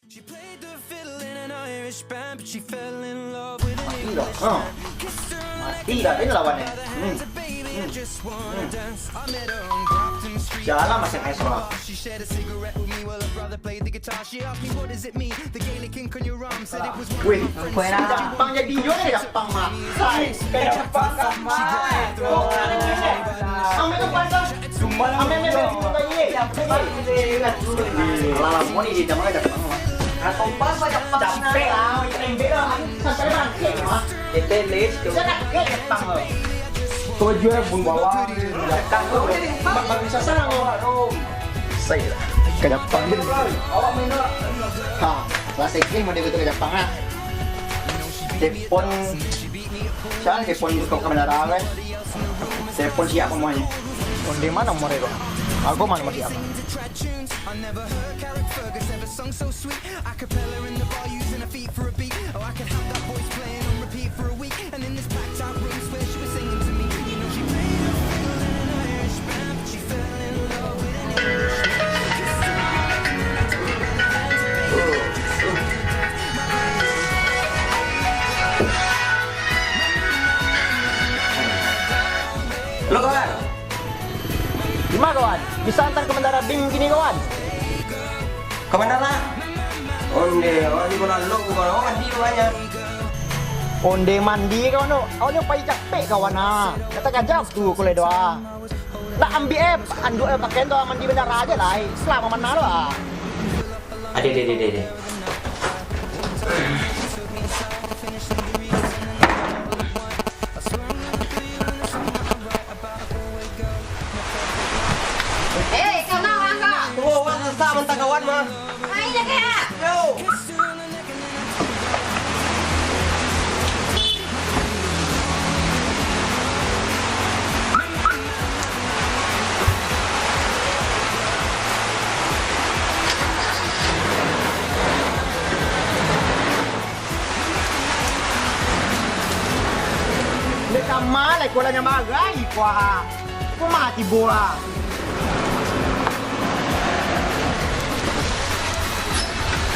She played the fiddle in an Irish band, but she fell in love with an Mati dah. Englishman. Kissed her on Mati dah ni lawannya. baby, I just wanna dance. I met her on Grafton Street. Jalan masih main soal. She shared a cigarette with me while her brother played the guitar. She asked me, what does it mean? The Gaelic ink on your arm said it was one. Wih, Jepang jadi jual ni Jepang mah. Sai, kayak Jepang kan mah. Ame tu pasal. Cuma ame ni Lah, mau ni dia mana Jepang mah. Kompas Jepang. Capek lah, tembe lah. Sampai bangkit mah. Tetelis tu. Saya nak ke Jepang loh. Kau jual pun bawa. Datang tu. Bak bisa sarang orang. Saya ke Jepang ni. Awak main tak? Ha, rasa ke mau dia ke Jepang lah. Telepon. Siapa telepon kau ke bandara kan? Telepon siapa semuanya? Di mana nomor itu? Aku mana masih apa? I never heard Carrick Fergus ever sung so sweet. A cappella in the bar using her feet for a beat. Oh, I could have that voice playing on repeat for a week. And in this packed out room, swear she was singing to me. You know she played a fiddle in an Irish band, but she fell in love with an Englishman. Halo kawan. Gimana kawan? Bisa antar ke bandara BIM gini kawan? Ke bandara? Onde, orang di bola lo kawan. Oh mandi banyak. Onde mandi kawan tu. Awak ni payah capek kawan ah. Kata kajam tu kulai doa. Nak ambil anduk pakaian tu mandi bandara aja lah. Selama mana tu ah? Ade. Mentang kawan mah. Hai dah kaya. Yo. Lekas malai kau dah nyamarai kuah. Kau mati bola.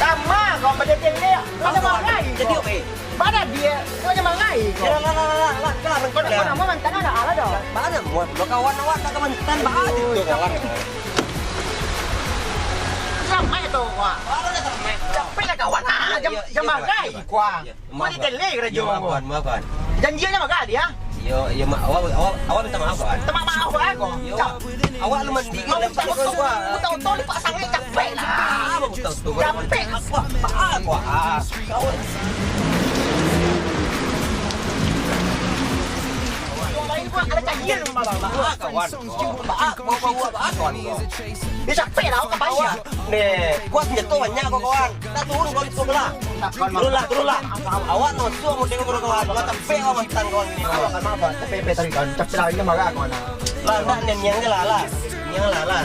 Sama kau pada tele. Kau nama ngai. Jadi okey. Pada dia, kau nama ngai. Lah. Kau nama mantan ada ala dah. Mana muat lo kawan awak tak mantan bah itu kawan. Sama itu wah. Baru dah sama. Capek lah kawan. Jam ngai kuah. Kau di tele kerja. Maafkan. Janjinya makan dia. Yo, awak minta maaf kan? Minta maaf aku. Awak lu mandi kan lepas tu gua. Tahu-tahu lipat sangat capek lah. Capek apa gua. Kau gua ada kajian sama bang. Kawan. Mau kawan. Dia capek lah kau payah. Nih, gua senjata banyak kau kawan. Dah turun kau di sebelah. Turun lah. Awak no suruh mau tengok kawan. Awak capek kau mantan kawan ni. Awak apa? Capek tadi kan. Capek lagi dia marah kawan. Lah, dah nyeng je lah. Nyeng lah.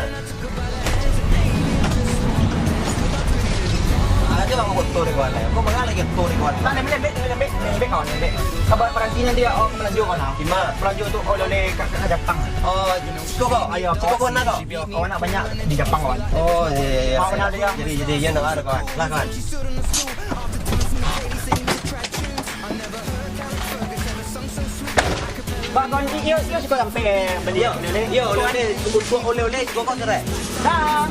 Aja bang foto ni kawan. Kau mengalah lagi foto ni kawan. Tak lembek kawan. Kabar perantinya dia melaju kawan. Gimana? Melaju tu oleh ke Jepang. Oh, tu kau. Ayo, kau nak kau. Kau nak banyak di Jepang kawan. Oh, iya. Mau kenal dia. Jadi dia nak ada kawan. Lah kawan. Bak kawan iyo suka sampai beli oleh. Yo, oleh kau cerai. Dah.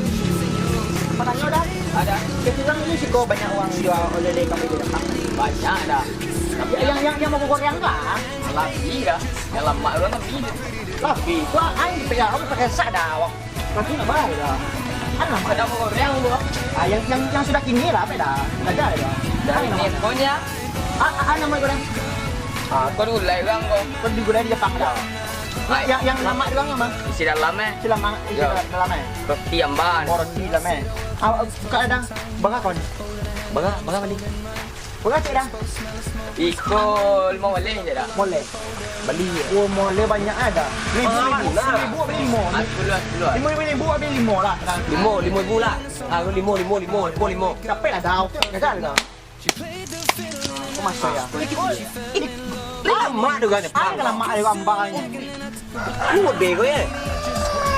Patanya dah. Ada. Kebetulan ini sih kau banyak orang jual oleh kami di Jepang. Banyak dah. Yang mau goreng enggak? Lagi dah. Yang lama orang lebih. Tapi gua aing payah aku pakai sak dah. Tapi enggak baik dah. Ana ada mau goreng lu. Yang sudah kini lah apa dah. Ada dah. Dari ni punya. Ana mau goreng. Kau gulai bang kau. Kau di goreng di Jepang dah. Yang lama doang apa? Isi dalam Isi dalam Roti amban. Roti dalam Buka ada. Baga kawan. Baga mandi. Baga cik dah. Iko 5 boleh je dah. Boleh. Beli. Oh, boleh banyak ada. Ribu beli 5. 5,000 beli 5 lah. 5,000 lah. Aku 5. Capek lah dah. Gagal dah. Kau masuk ya. Ini lama tu kan. Lama ada gambarnya. Aku bego ya.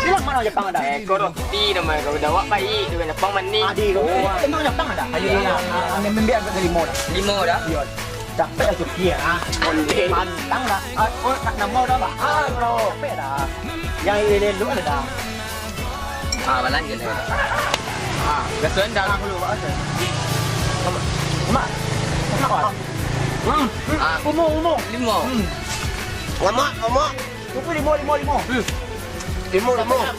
Bilang mana Jepang ada? Ekor roti nama kau dawa bayi dengan Jepang manis. Adi kau. Emang Jepang ada? Ayo lah. Ane membiak ke limo dah. Limo dah. Iya. Capek lah Turki ya. Onde. Pantang dah. Oh nak nama dah bah. Bro. Capek dah. Yang ini lu ada dah. Balan je lah. Gasuan dah. Aku lupa aja. Mak. Mak kau. Umur. Limo. Lama. Itu limo. Limo.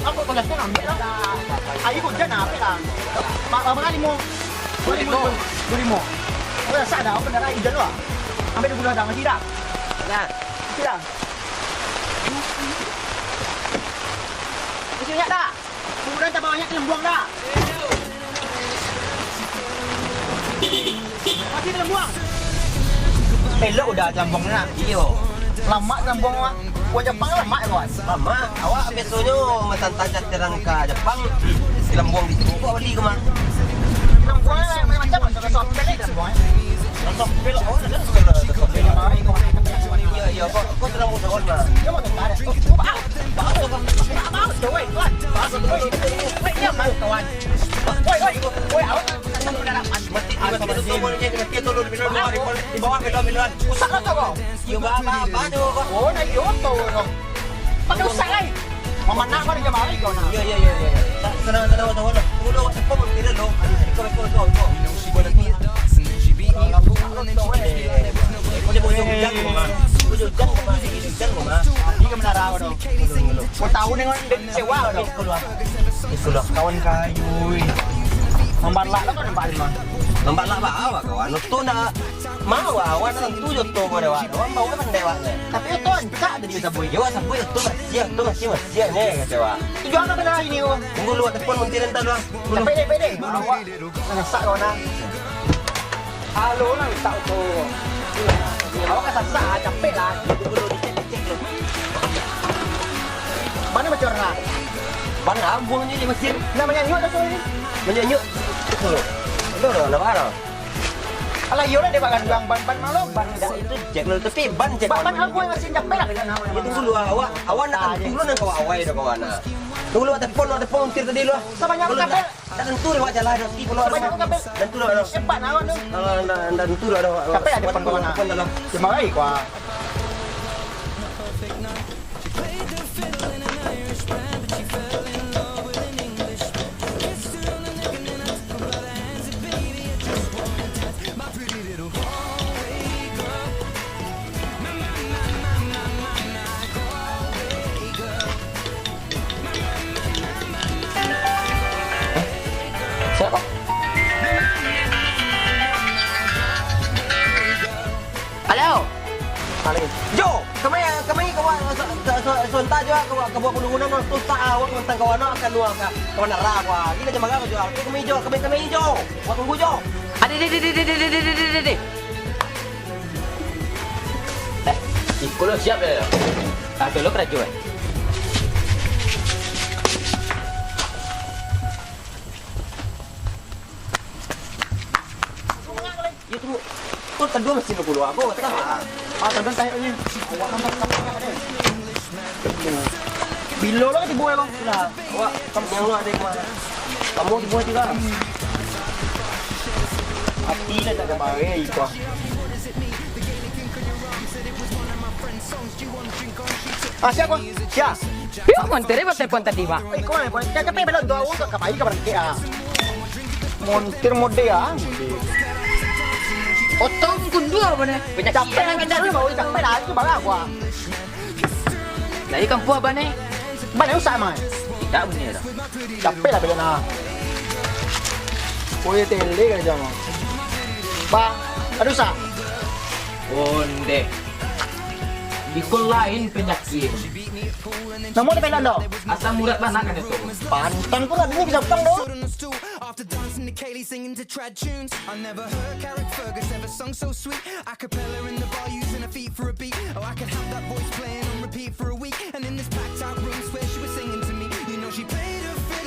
Aku kalau saya ambil lah. Ayo kau jangan ambil lah. Berapa kali limo? 25. Aku rasa dah. Aku dah raih je lu. Ambil 20 dah. Masih dah. Nah. Masih dah. Masih banyak dah. Kemudian tak banyak yang buang dah. Masih dalam buang. Elok dah dalam buang nak. Iyo. Lama dalam buang lah. Buang Jepang lama kawan. Lama. Awak besoknya matan tajat terang ke Jepang. Dalam buang di situ. Kau beli ke mana? Dalam buang macam mana? Sop pelek dalam buang. Sop pelak. Oh, ada sop pelak. Iya. Kau terang muda orang mana? Dia mau tengah ada. Bawa tu weh kawan. Bawa tu weh. Weh dia mau kawan. Weh awak tak tahu dah. Mati tu boleh jadi mati tu dulu minum di bawah ke minuman. Usah tak kau. Iyo apa tu? Oh nak yo tu kau. Pakai usah lagi. Mama nak kau dia mari kau nak. Iya. Tenang. Tunggu waktu kau berkira lo. Kau. Boleh tu. Kau dia boleh hujan ke mana? Hujan ke mana? Ini ke menara kau tu. Kau tahu dengan sewa kau tu. Itulah kawan kayu. Membalak lah kau nampak di mana. Lambat lah bawa kawan. Tu nak mau awan tu jo tu kau dewa. Awan bawa kan dewa. Tapi itu tak ada dia sabui. Yo sampai tu masih ni dewa. Tujuan apa dah ini kau? Tunggu lu telefon mentir entar lu. Pede. Awak nak sak kau nak. Halo lah tak tu. Awak kan sak capek lah. Tunggu lu dicek lu. Mana macam orang? Mana buangnya di mesin. Namanya nyok dah tu ini. Menyanyuk. Tu lu. Tu nak barang. Alah yo lah dia bakal bilang ban malam ban dah. Itu cek lu tapi ban cek. Ban aku yang masih capek lah dengan nama. Ya tunggu lu awak nak tunggu nak kau awai dah kawan. Tunggu lu telefon mentir tadi lu. Sebanyak aku kapel. Tak tentu dia jalan dah. Sebanyak aku kapel. Tentu dah. Cepat nak awak tu. Dan tentu dah. Kapel ada depan kawan. dalam. Terima kasih kau. Siapa? Halo. Jo, kami kau sonta juga kau buat gunung-gunung tu tak awak tentang kawan akan luar kawan arah wah. Ini macam mana jual? Kami jo. Buat tunggu jo. Ade. Ikut lo siap dah. Tu lo kerja. Ya tunggu. Kau kedua mesti nak keluar. Aku tak. Tonton saya ni. Awak nampak kapalnya ada. Bilo lah tibu ya bang. Sudah. Awak kamu yang lu ada kemana? Kamu dibuat juga. Hati dah tak ada bagai ikut. Siapa? Siapa? Yo montere bote ponta tiba. Kau mana? Kau capek belum doa awak kau kapai kau berangkat ah. Montir mode ah. Otong kundua bane. Banyak Capek lah kita ni bawa capek lah tu barang aku. Dari kampung bane. Mana usah mai? Tak benar dah. Capek lah bila nak. Kau yang tele kan jangan. Bang, ada usah. Onde. Bikul lain penyakit. Nama dia pelan dah. Asam urat mana kan itu? Pantan pun ada ni bisa utang dah. After dancing to Kaylee singing to trad tunes, I never heard Carrick Fergus ever sung so sweet. A cappella in the bar using her feet for a beat. Oh, I could have that voice playing on repeat for a week. And in this packed out room, swear she was singing to me. You know she played her fiddle.